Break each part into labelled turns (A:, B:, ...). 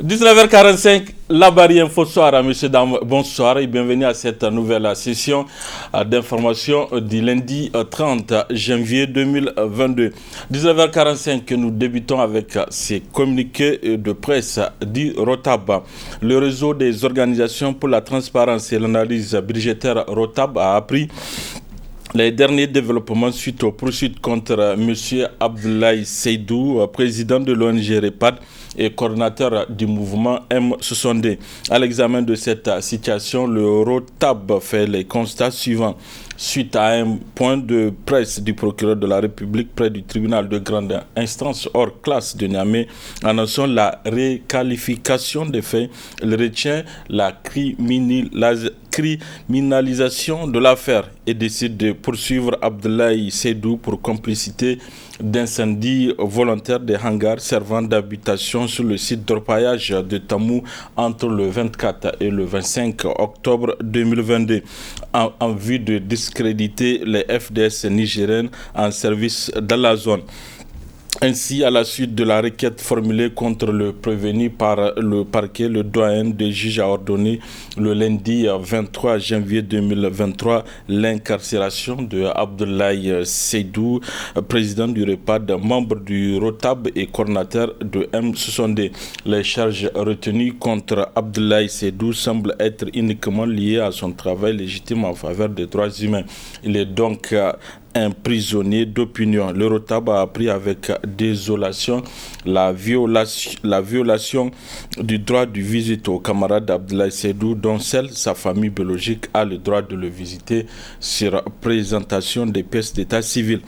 A: 19h45, la barrière info soir, messieurs, dames, bonsoir et bienvenue à cette nouvelle session d'information du lundi 30 janvier 2022. 19h45 que nous débutons avec ces communiqués de presse du ROTAB. Le réseau des organisations pour la transparence et l'analyse budgétaire ROTAB a appris les derniers développements suite aux poursuites contre M. Abdoulaye Seydou, président de l'ONG REPAD et coordinateur du mouvement M60D. À l'examen de cette situation, le ROTAB fait les constats suivants. Suite à un point de presse du procureur de la République près du tribunal de grande instance hors classe de Niamey, annonçant la réqualification des faits, il retient la criminalisation de l'affaire et décide de poursuivre Abdoulaye Seydou pour complicité d'incendie volontaire des hangars servant d'habitation sur le site d'orpaillage de Tamou entre le 24 et le 25 octobre 2022 en vue de discréditer les FDS nigériennes en service dans la zone. Ainsi, à la suite de la requête formulée contre le prévenu par le parquet, le doyen des juges a ordonné le lundi 23 janvier 2023 l'incarcération de Abdoulaye Seydou, président du REPAD, membre du ROTAB et coordinateur de M60D. Les charges retenues contre Abdoulaye Seydou semblent être uniquement liées à son travail légitime en faveur des droits humains. Il est donc un prisonnier d'opinion. Le ROTAB a appris avec désolation la violation du droit de visite au camarade d'Abdoulaye Seydou, dont seule sa famille biologique a le droit de le visiter sur présentation des pièces d'état civil.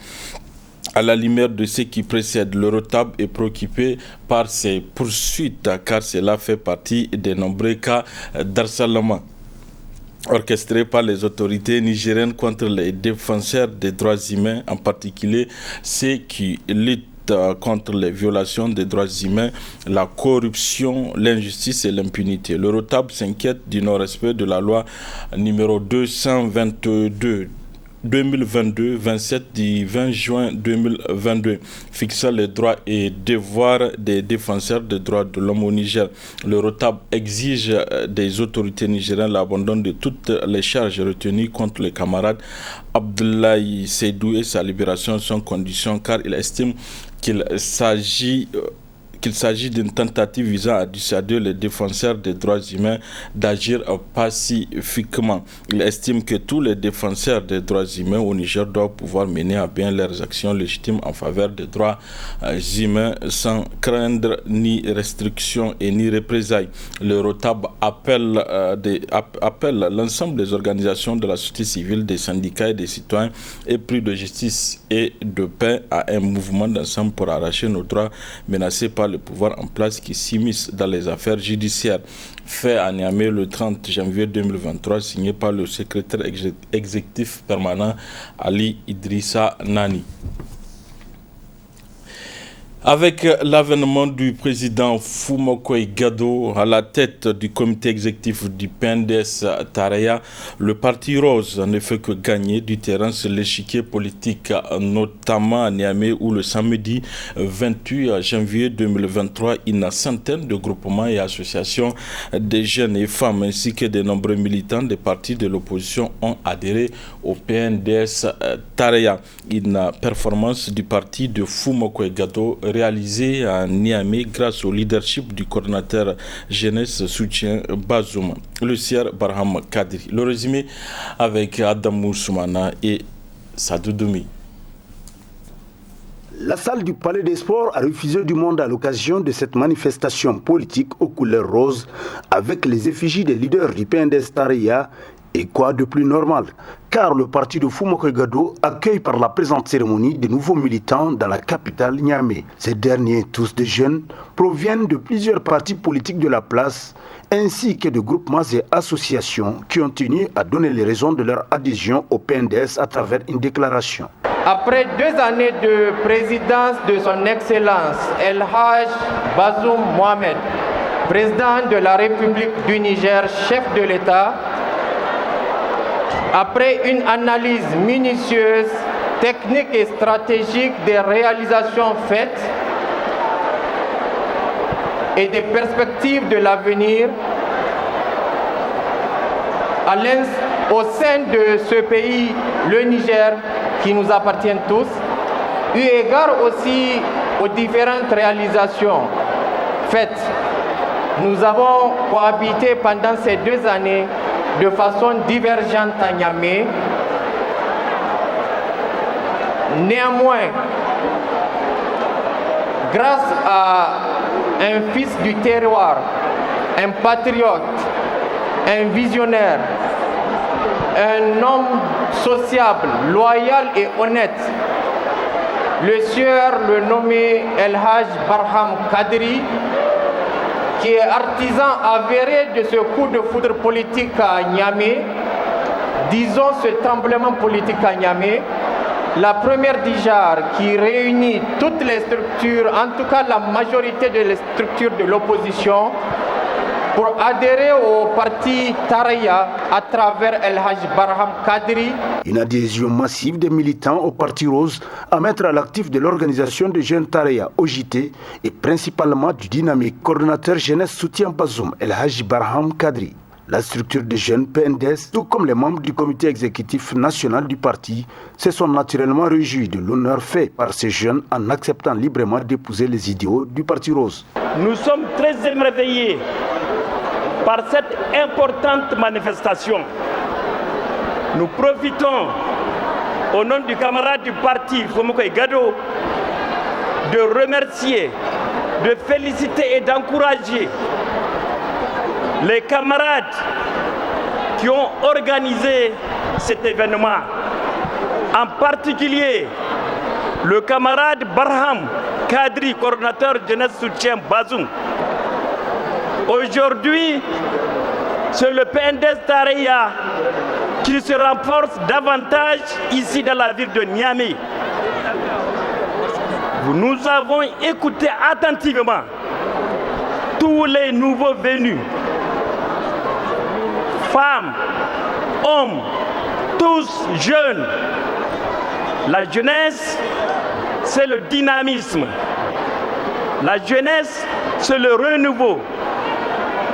A: À la lumière de ce qui précède, le ROTAB est préoccupé par ces poursuites car cela fait partie des nombreux cas d'harcèlement orchestré par les autorités nigériennes contre les défenseurs des droits humains, en particulier ceux qui luttent contre les violations des droits humains, la corruption, l'injustice et l'impunité. Le ROTAB s'inquiète du non-respect de la loi numéro 222/27 du 20 juin 2022 fixant les droits et devoirs des défenseurs des droits de l'homme au Niger. Le ROTAB exige des autorités nigériennes l'abandon de toutes les charges retenues contre les camarades Abdoulaye Seydou et sa libération sans condition car il estime qu'il s'agit d'une tentative visant à dissuader les défenseurs des droits humains d'agir pacifiquement. Il estime que tous les défenseurs des droits humains au Niger doivent pouvoir mener à bien leurs actions légitimes en faveur des droits humains sans craindre ni restrictions et ni représailles. Le ROTAB appelle l'ensemble des organisations de la société civile, des syndicats et des citoyens épris de justice et de paix à un mouvement d'ensemble pour arracher nos droits menacés par le pouvoir en place qui s'immisce dans les affaires judiciaires. Fait à Niamey le 30 janvier 2023, signé par le secrétaire exécutif permanent Ali Idrissa Nani. Avec l'avènement du président Foumakoye Gado à la tête du comité exécutif du PNDS Taraya, le parti rose ne fait que gagner du terrain sur l'échiquier politique, notamment à Niamey où le samedi 28 janvier 2023, une centaine de groupements et associations de jeunes et femmes ainsi que de nombreux militants des partis de l'opposition ont adhéré au PNDS Taraya. Une performance du parti de Foumakoye Gado réalisé à Niamey grâce au leadership du coordinateur jeunesse soutien Bazoum, le Sier Barham Kadri. Le résumé avec Adamou Soumana et Sadou Doumi.
B: La salle du Palais des Sports a refusé du monde à l'occasion de cette manifestation politique aux couleurs roses avec les effigies des leaders du PNDS Taraya. Et quoi de plus normal, car le parti de Foumakoye Gado accueille par la présente cérémonie de nouveaux militants dans la capitale Niamey. Ces derniers, tous des jeunes, proviennent de plusieurs partis politiques de la place, ainsi que de groupements et associations qui ont tenu à donner les raisons de leur adhésion au PNDS à travers une déclaration.
C: Après 2 années de présidence de son Excellence El Haj Bazoum Mohamed, président de la République du Niger, chef de l'État, après une analyse minutieuse, technique et stratégique des réalisations faites, et des perspectives de l'avenir au sein de ce pays, le Niger, qui nous appartient tous, eu égard aussi aux différentes réalisations faites. Nous avons cohabité pendant ces 2 années de façon divergente à Niamey. Néanmoins, grâce à un fils du terroir, un patriote, un visionnaire, un homme sociable, loyal et honnête, le sieur le nommé El Haj Barham Kadri, qui est artisan avéré de ce coup de foudre politique à Niamey, disons ce tremblement politique à Niamey, la première DIJAR qui réunit toutes les structures, en tout cas la majorité des structures de l'opposition, pour adhérer au parti Taraya à travers El Haj Barham Kadri.
B: Une adhésion massive des militants au Parti Rose à mettre à l'actif de l'organisation de jeunes Taraya OJT et principalement du dynamique coordonnateur jeunesse soutien Bazoum El Haj Barham Kadri. La structure des jeunes PNDS, tout comme les membres du comité exécutif national du parti, se sont naturellement réjouis de l'honneur fait par ces jeunes en acceptant librement d'épouser les idéaux du Parti Rose.
D: Nous sommes très émerveillés par cette importante manifestation. Nous profitons, au nom du camarade du parti Fomoko Gado, de remercier, de féliciter et d'encourager les camarades qui ont organisé cet événement. En particulier, le camarade Barham Kadri, coordonnateur jeunesse soutien Bazoum. Aujourd'hui, c'est le PNDS Taraya qui se renforce davantage ici dans la ville de Niamey. Nous avons écouté attentivement tous les nouveaux venus, femmes, hommes, tous jeunes. La jeunesse, c'est le dynamisme. La jeunesse, c'est le renouveau.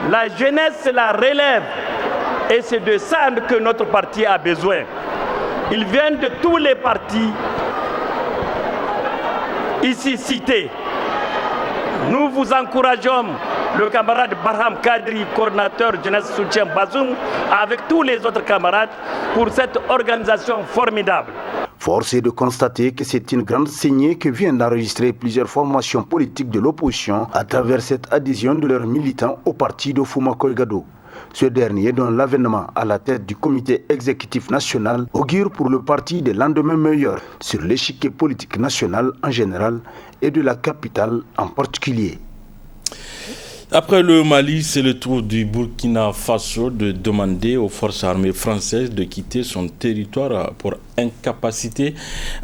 D: La jeunesse, c'est la relève. Et c'est de ça que notre parti a besoin. Ils viennent de tous les partis ici cités. Nous vous encourageons, le camarade Barham Kadri, coordinateur jeunesse soutien Bazoum, avec tous les autres camarades, pour cette organisation formidable.
B: Force est de constater que c'est une grande saignée que viennent d'enregistrer plusieurs formations politiques de l'opposition à travers cette adhésion de leurs militants au parti de Fomoko Gado. Ce dernier, dont l'avènement à la tête du comité exécutif national, augure pour le parti des lendemains meilleurs sur l'échiquier politique national en général et de la capitale en particulier.
A: Après le Mali, c'est le tour du Burkina Faso de demander aux forces armées françaises de quitter son territoire pour incapacité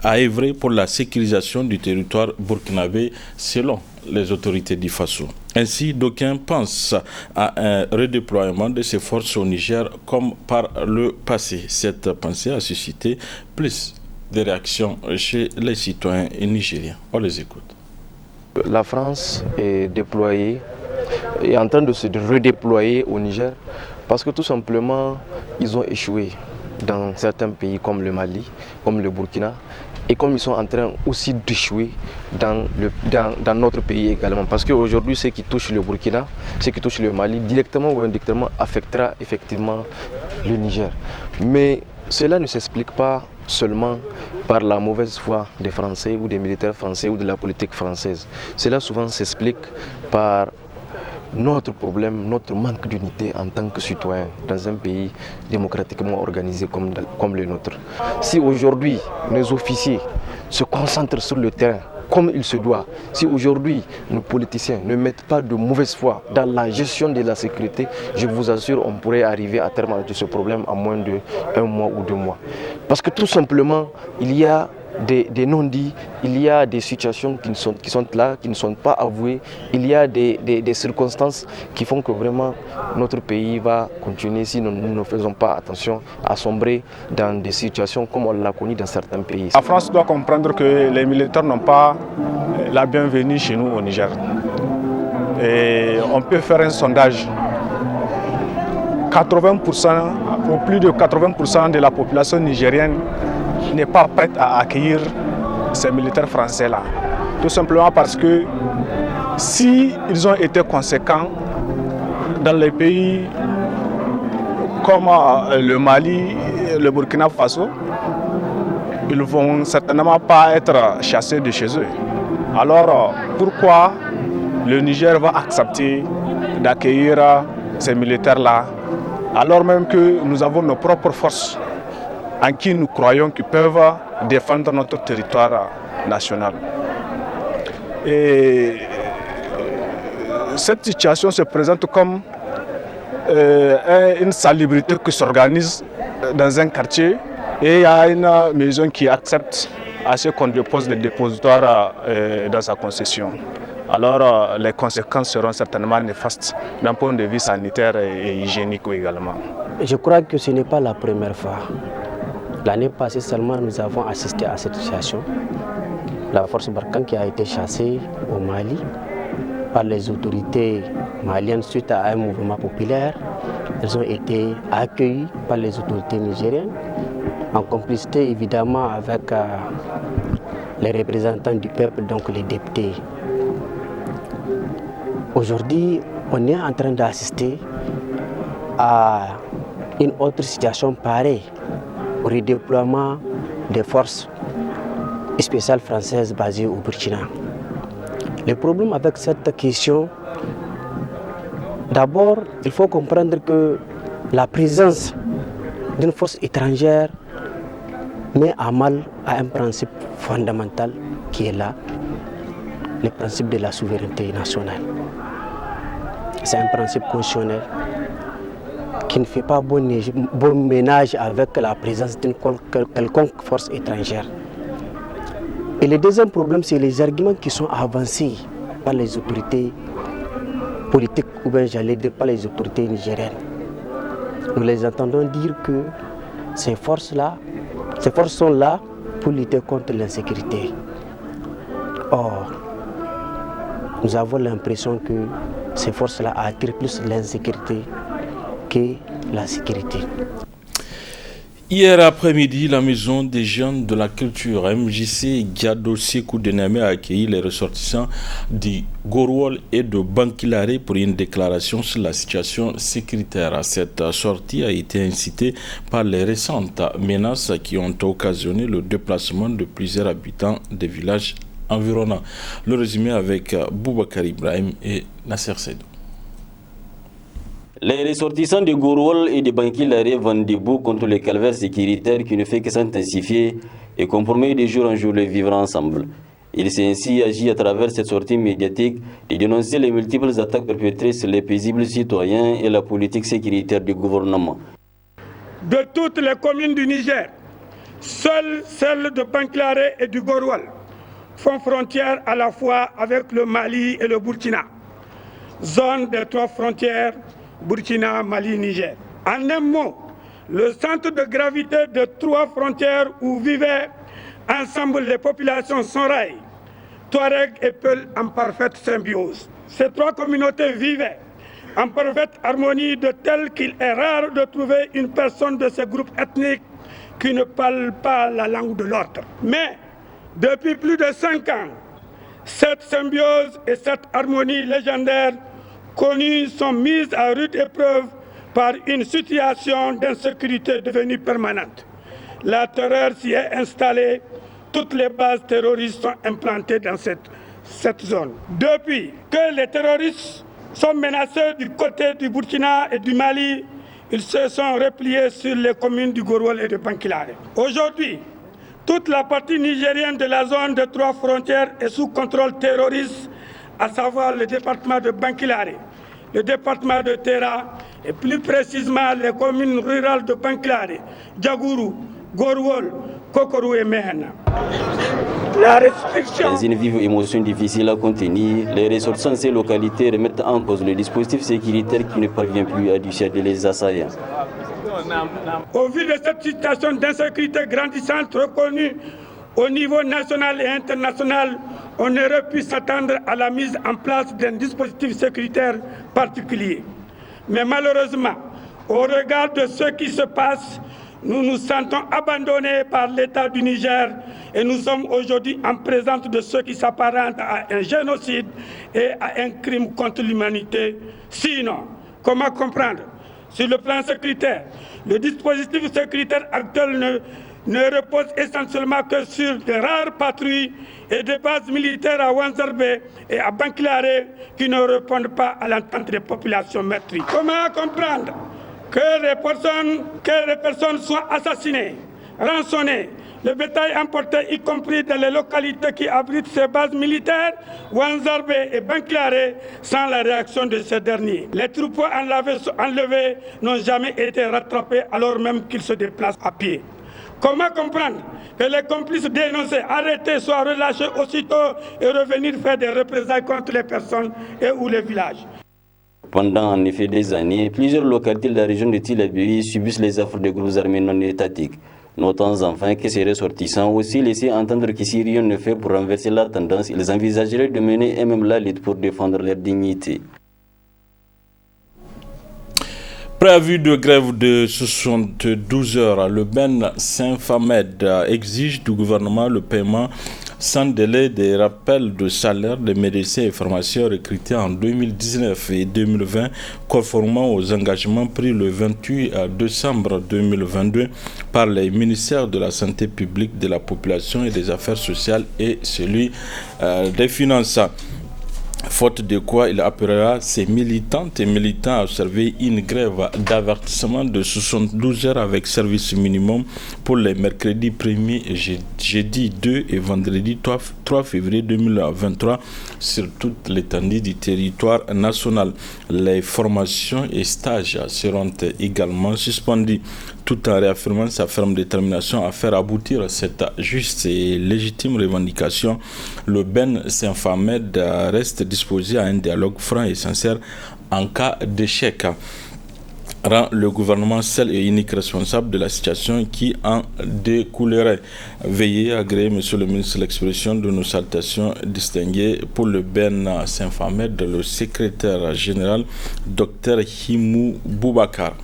A: à œuvrer pour la sécurisation du territoire burkinabé selon les autorités du Faso. Ainsi, d'aucuns pensent à un redéploiement de ces forces au Niger comme par le passé. Cette pensée a suscité plus de réactions chez les citoyens nigériens. On les écoute.
E: La France est déployée, est en train de se redéployer au Niger parce que tout simplement ils ont échoué dans certains pays comme le Mali, comme le Burkina, et comme ils sont en train aussi d'échouer dans notre pays également. Parce qu'aujourd'hui, ce qui touche le Burkina, ce qui touche le Mali, directement ou indirectement affectera effectivement le Niger. Mais cela ne s'explique pas seulement par la mauvaise foi des Français ou des militaires français ou de la politique française. Cela souvent s'explique par notre problème, notre manque d'unité en tant que citoyen dans un pays démocratiquement organisé comme le nôtre. Si aujourd'hui nos officiers se concentrent sur le terrain comme il se doit, si aujourd'hui nos politiciens ne mettent pas de mauvaise foi dans la gestion de la sécurité, je vous assure on pourrait arriver à terme de ce problème en moins d'1 mois ou 2 mois. Parce que tout simplement, il y a des non-dits, il y a des situations qui sont là, qui ne sont pas avouées, il y a des circonstances qui font que vraiment notre pays va continuer, si nous ne faisons pas attention, à sombrer dans des situations comme on l'a connu dans certains pays.
F: La France doit comprendre que les militaires n'ont pas la bienvenue chez nous au Niger. Et on peut faire un sondage. 80% ou plus de 80% de la population nigérienne n'est pas prête à accueillir ces militaires français-là. Tout simplement parce que si ils ont été conséquents dans les pays comme le Mali, le Burkina Faso, ils ne vont certainement pas être chassés de chez eux. Alors pourquoi le Niger va accepter d'accueillir ces militaires-là, alors même que nous avons nos propres forces en qui nous croyons qu'ils peuvent défendre notre territoire national. Et cette situation se présente comme une salubrité qui s'organise dans un quartier et il y a une maison qui accepte à ce qu'on dépose des dépositoires dans sa concession. Alors les conséquences seront certainement néfastes d'un point de vue sanitaire et hygiénique également.
G: Je crois que ce n'est pas la première fois. L'année passée seulement, nous avons assisté à cette situation. La force Barkhane qui a été chassée au Mali par les autorités maliennes suite à un mouvement populaire. Elles ont été accueillies par les autorités nigériennes, en complicité évidemment avec les représentants du peuple, donc les députés. Aujourd'hui, on est en train d'assister à une autre situation pareille, au redéploiement des forces spéciales françaises basées au Burkina. Le problème avec cette question, d'abord, il faut comprendre que la présence d'une force étrangère met à mal un principe fondamental qui est là, le principe de la souveraineté nationale. C'est un principe constitutionnel qui ne fait pas bon ménage avec la présence d'une quelconque force étrangère. Et le deuxième problème, c'est les arguments qui sont avancés par les autorités politiques, ou bien j'allais dire par les autorités nigériennes. Nous les entendons dire que ces forces sont là pour lutter contre l'insécurité. Or, nous avons l'impression que ces forces-là attirent plus l'insécurité que la sécurité.
A: Hier après-midi, la Maison des jeunes de la culture MJC Diado Sékou de Niamey a accueilli les ressortissants du Gorwol et de Bankilare pour une déclaration sur la situation sécuritaire. Cette sortie a été incitée par les récentes menaces qui ont occasionné le déplacement de plusieurs habitants des villages environnants. Le résumé avec Boubacar Ibrahim et Nasser Seydou.
H: Les ressortissants de Gorwol et de Bankilare vont debout contre le calvaire sécuritaire qui ne fait que s'intensifier et compromet de jour en jour le vivre ensemble. Il s'est ainsi agi à travers cette sortie médiatique de dénoncer les multiples attaques perpétrées sur les paisibles citoyens et la politique sécuritaire du gouvernement.
I: De toutes les communes du Niger, seules celles de Bankilare et du Gorwol font frontière à la fois avec le Mali et le Burkina, zone des trois frontières Burkina, Mali, Niger. En un mot, le centre de gravité de trois frontières où vivaient ensemble les populations Sonrai, Touareg et Peul en parfaite symbiose. Ces trois communautés vivaient en parfaite harmonie de telle qu'il est rare de trouver une personne de ce groupe ethnique qui ne parle pas la langue de l'autre. Mais depuis plus de 5 ans, cette symbiose et cette harmonie légendaire connues sont mises à rude épreuve par une situation d'insécurité devenue permanente. La terreur s'y est installée, toutes les bases terroristes sont implantées dans cette zone. Depuis que les terroristes sont menacés du côté du Burkina et du Mali, ils se sont repliés sur les communes du Gorwol et de Bankilare. Aujourd'hui, toute la partie nigérienne de la zone de trois frontières est sous contrôle terroriste, à savoir le département de Bankilare, le département de Terra et plus précisément les communes rurales de Bankilare, Djagourou, Gorwol, Kokorou et Mehena.
H: Dans une vive émotion difficile à contenir, les ressortissants de ces localités remettent en cause le dispositif sécuritaire qui ne parvient plus à dissuader les assaillants.
I: Au vu de cette situation d'insécurité grandissante reconnue au niveau national et international, on aurait pu s'attendre à la mise en place d'un dispositif sécuritaire particulier. Mais malheureusement, au regard de ce qui se passe, nous nous sentons abandonnés par l'État du Niger et nous sommes aujourd'hui en présence de ce qui s'apparente à un génocide et à un crime contre l'humanité. Sinon, comment comprendre? Sur le plan sécuritaire, le dispositif sécuritaire actuel ne repose essentiellement que sur de rares patrouilles et des bases militaires à Wanzarbe et à Bankilare qui ne répondent pas à l'entente des populations meurtries. Comment comprendre que les personnes soient assassinées, rançonnées, le bétail emporté, y compris dans les localités qui abritent ces bases militaires, Wanzarbe et Bankilare, sans la réaction de ces derniers. Les troupeaux enlevés n'ont jamais été rattrapés alors même qu'ils se déplacent à pied. Comment comprendre que les complices dénoncés, arrêtés, soient relâchés aussitôt et revenir faire des représailles contre les personnes et ou les villages?
H: Pendant en effet des années, plusieurs localités de la région de Tillabéri subissent les affres de groupes armés non étatiques. Notons enfin que ces ressortissants ont aussi laissé entendre que si rien ne fait pour renverser la tendance, ils envisageraient de mener eux-mêmes la lutte pour défendre leur dignité.
A: Préavis de grève de 72 heures, le Ben Saint-Famed exige du gouvernement le paiement sans délai des rappels de salaire des médecins et pharmaciens recrutés en 2019 et 2020, conformément aux engagements pris le 28 décembre 2022 par les ministères de la Santé publique, de la Population et des Affaires sociales et celui des Finances. Faute de quoi, il appellera ses militantes et militants à observer une grève d'avertissement de 72 heures avec service minimum pour les mercredis 1er, jeudi 2 et vendredi 3 février 2023 sur toute l'étendue du territoire national. Les formations et stages seront également suspendus, tout en réaffirmant sa ferme détermination à faire aboutir cette juste et légitime revendication. Le Ben Saint-Famed reste disposé à un dialogue franc et sincère en cas d'échec. Rend le gouvernement seul et unique responsable de la situation qui en découlerait. Veuillez agréer, Monsieur le ministre, l'expression de nos salutations distinguées pour le Ben Saint-Famed, le secrétaire général, Dr Himou Boubacar.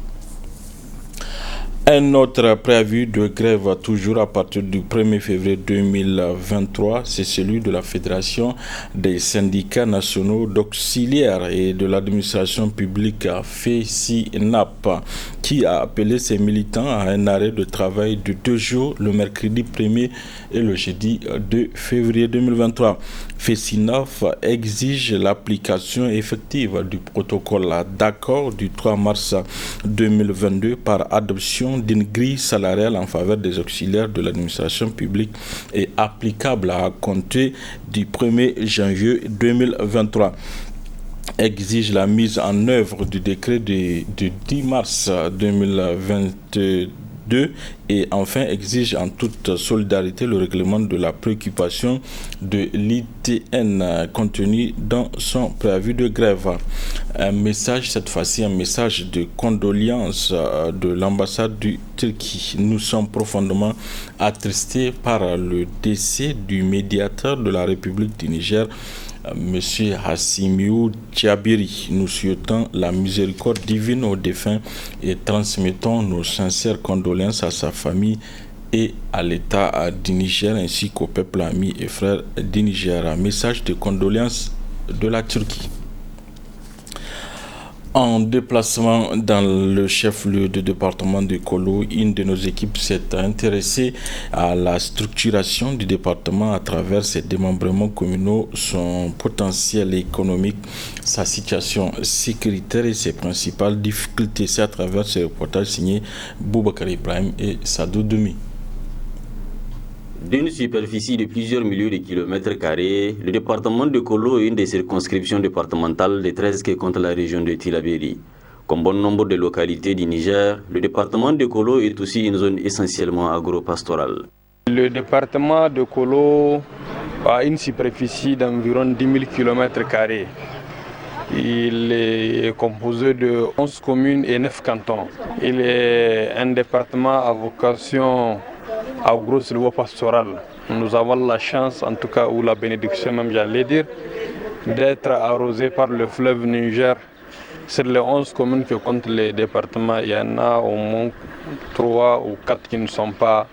A: Un autre préavis de grève toujours à partir du 1er février 2023, c'est celui de la Fédération des syndicats nationaux d'auxiliaires et de l'administration publique FESINAP, qui a appelé ses militants à un arrêt de travail de 2 jours, le mercredi 1er et le jeudi 2 février 2023. FESINAP exige l'application effective du protocole d'accord du 3 mars 2022 par adoption d'une grille salariale en faveur des auxiliaires de l'administration publique et applicable à compter du 1er janvier 2023. Exige la mise en œuvre du décret du 10 mars 2022 et enfin exige en toute solidarité le règlement de la préoccupation de l'ITN contenu dans son préavis de grève. Un message, cette fois-ci un message de condoléances de l'ambassade du Turquie. Nous sommes profondément attristés par le décès du médiateur de la République du Niger, M. Hassimiou Djabiri. Nous souhaitons la miséricorde divine aux défunts et transmettons nos sincères condoléances à sa famille et à l'État du Niger ainsi qu'au peuple ami et frère du Niger. Message de condoléances de la Turquie. En déplacement dans le chef-lieu du département de Kolo, une de nos équipes s'est intéressée à la structuration du département à travers ses démembrements communaux, son potentiel économique, sa situation sécuritaire et ses principales difficultés. C'est à travers ce reportage signé Boubacar Ibrahim et Sadou Doumi.
H: D'une superficie de plusieurs milliers de kilomètres carrés, le département de Kolo est une des circonscriptions départementales des 13 qui comptent la région de Tillabéri. Comme bon nombre de localités du Niger, le département de Kolo est aussi une zone essentiellement agro-pastorale.
J: Le département de Kolo a une superficie d'environ 10 000 km². Il est composé de 11 communes et 9 cantons. Il est un département à vocation agro-silvopastorale. Nous avons la chance, en tout cas, ou la bénédiction même, j'allais dire, d'être arrosés par le fleuve Niger. Sur les 11 communes que comptent les départements, il y en a au moins 3 ou 4 qui ne sont pas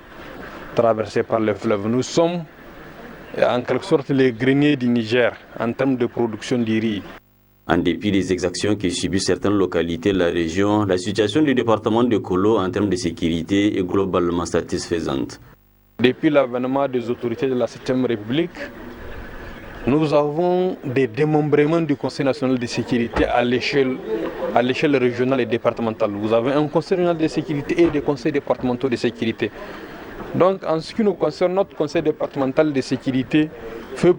J: traversés par le fleuve. Nous sommes en quelque sorte les greniers du Niger en termes de production du riz.
H: En dépit des exactions que subissent certaines localités de la région, la situation du département de Kolo en termes de sécurité est globalement satisfaisante.
J: Depuis l'avènement des autorités de la 7e République, nous avons des démembrements du Conseil national de sécurité à l'échelle régionale et départementale. Vous avez un Conseil régional de sécurité et des conseils départementaux de sécurité. Donc en ce qui nous concerne, notre Conseil départemental de sécurité fait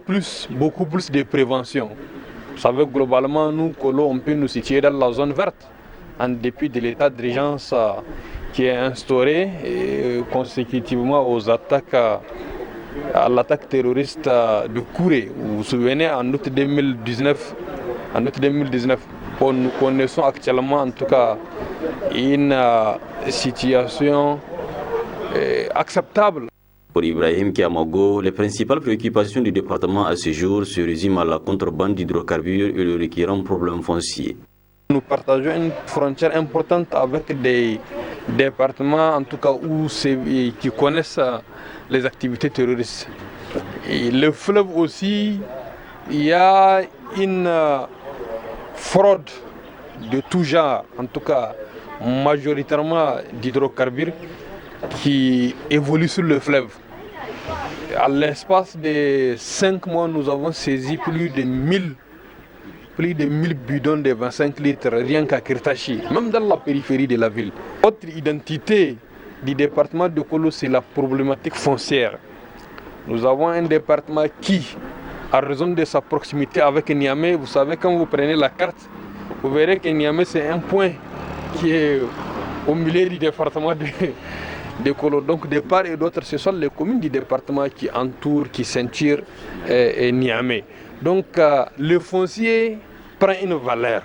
J: beaucoup plus de prévention. Vous savez, globalement, nous, Kolo, on peut nous situer dans la zone verte, en dépit de l'état d'urgence qui est instauré et consécutivement aux attaques, à l'attaque terroriste de Kouré. Vous vous souvenez, en août 2019, nous connaissons actuellement en tout cas une situation acceptable.
H: Pour Ibrahim Kiamago, les principales préoccupations du département à ce jour se résument à la contrebande d'hydrocarbures et le récurrent problème foncier.
J: Nous partageons une frontière importante avec des départements en tout cas qui connaissent les activités terroristes. Et le fleuve aussi, il y a une fraude de tout genre, en tout cas majoritairement d'hydrocarbures qui évolue sur le fleuve. À l'espace de 5 mois, nous avons saisi plus de 1000 bidons de 25 litres rien qu'à Kirtachi, même dans la périphérie de la ville. Autre identité du département de Kolo, c'est la problématique foncière. Nous avons un département qui, à raison de sa proximité avec Niamey, vous savez, quand vous prenez la carte, vous verrez que Niamey, c'est un point qui est au milieu du département de Kolo. Donc de part et d'autre, ce sont les communes du département qui entourent, qui ceinturent Niamey. Donc le foncier prend une valeur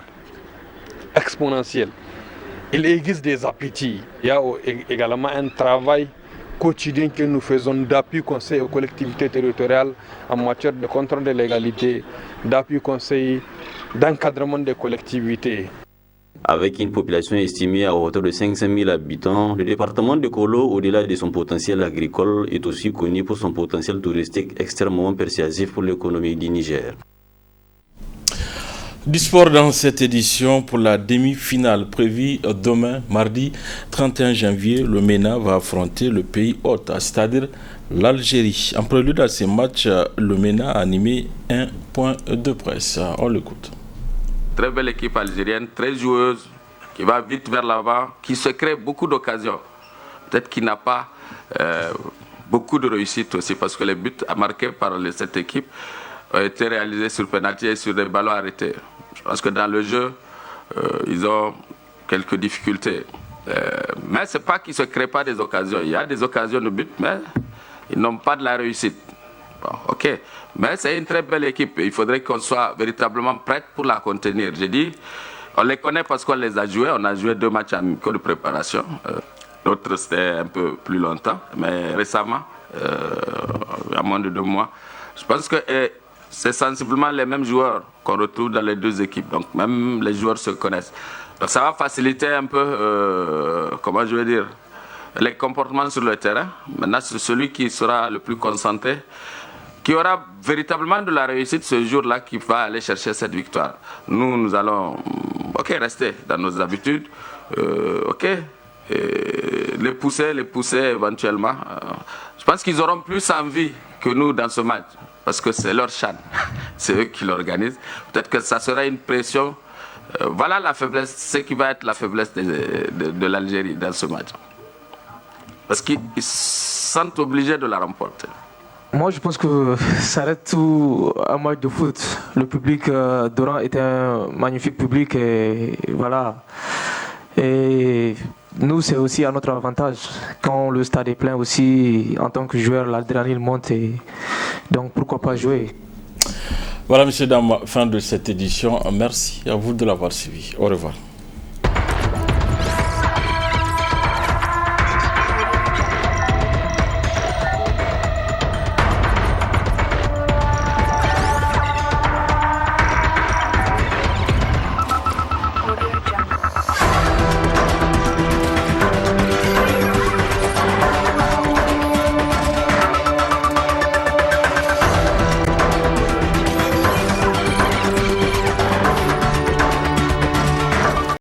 J: exponentielle. Il existe des appétits. Il y a également un travail quotidien que nous faisons d'appui conseil aux collectivités territoriales en matière de contrôle de légalité, d'appui conseil, d'encadrement des collectivités.
H: Avec une population estimée à hauteur de 500 000 habitants, le département de Kolo, au-delà de son potentiel agricole, est aussi connu pour son potentiel touristique extrêmement persuasif pour l'économie du Niger.
A: Du sport dans cette édition pour la demi-finale prévue demain, mardi 31 janvier, le MENA va affronter le pays hôte, c'est-à-dire l'Algérie. En prélude à ces matchs, le MENA a animé un point de presse. On l'écoute.
K: Très belle équipe algérienne, très joueuse, qui va vite vers l'avant, qui se crée beaucoup d'occasions. Peut-être qu'il n'a pas beaucoup de réussite aussi, parce que les buts marqués par cette équipe ont été réalisés sur penalty et sur des ballons arrêtés. Je pense que dans le jeu, ils ont quelques difficultés. Mais ce n'est pas qu'ils ne se créent pas des occasions. Il y a des occasions de but, mais ils n'ont pas de la réussite. Bon, ok, mais c'est une très belle équipe. Il faudrait qu'on soit véritablement prête pour la contenir. J'ai dit, on les connaît parce qu'on les a joués. On a joué 2 matchs amicaux de préparation. D'autres, c'était un peu plus longtemps, mais récemment, il y a moins de 2 mois. Je pense que c'est sensiblement les mêmes joueurs qu'on retrouve dans les 2 équipes. Donc même les joueurs se connaissent. Donc ça va faciliter un peu, comment je veux dire, les comportements sur le terrain. Maintenant, c'est celui qui sera le plus concentré, qui aura véritablement de la réussite ce jour-là, qui va aller chercher cette victoire. Nous allons rester dans nos habitudes, les pousser éventuellement. Je pense qu'ils auront plus envie que nous dans ce match, parce que c'est leur CHAN, c'est eux qui l'organisent. Peut-être que ça sera une pression. Voilà la faiblesse, ce qui va être la faiblesse de l'Algérie dans ce match. Parce qu'ils se sentent obligés de la remporter.
L: Moi, je pense que ça reste tout un match de foot. Le public d'Oran est un magnifique public et voilà. Et nous, c'est aussi à notre avantage. Quand le stade est plein aussi, en tant que joueur, l'adrénaline monte et donc pourquoi pas jouer.
A: Voilà, messieurs, dames, fin de cette édition. Merci à vous de l'avoir suivi. Au revoir.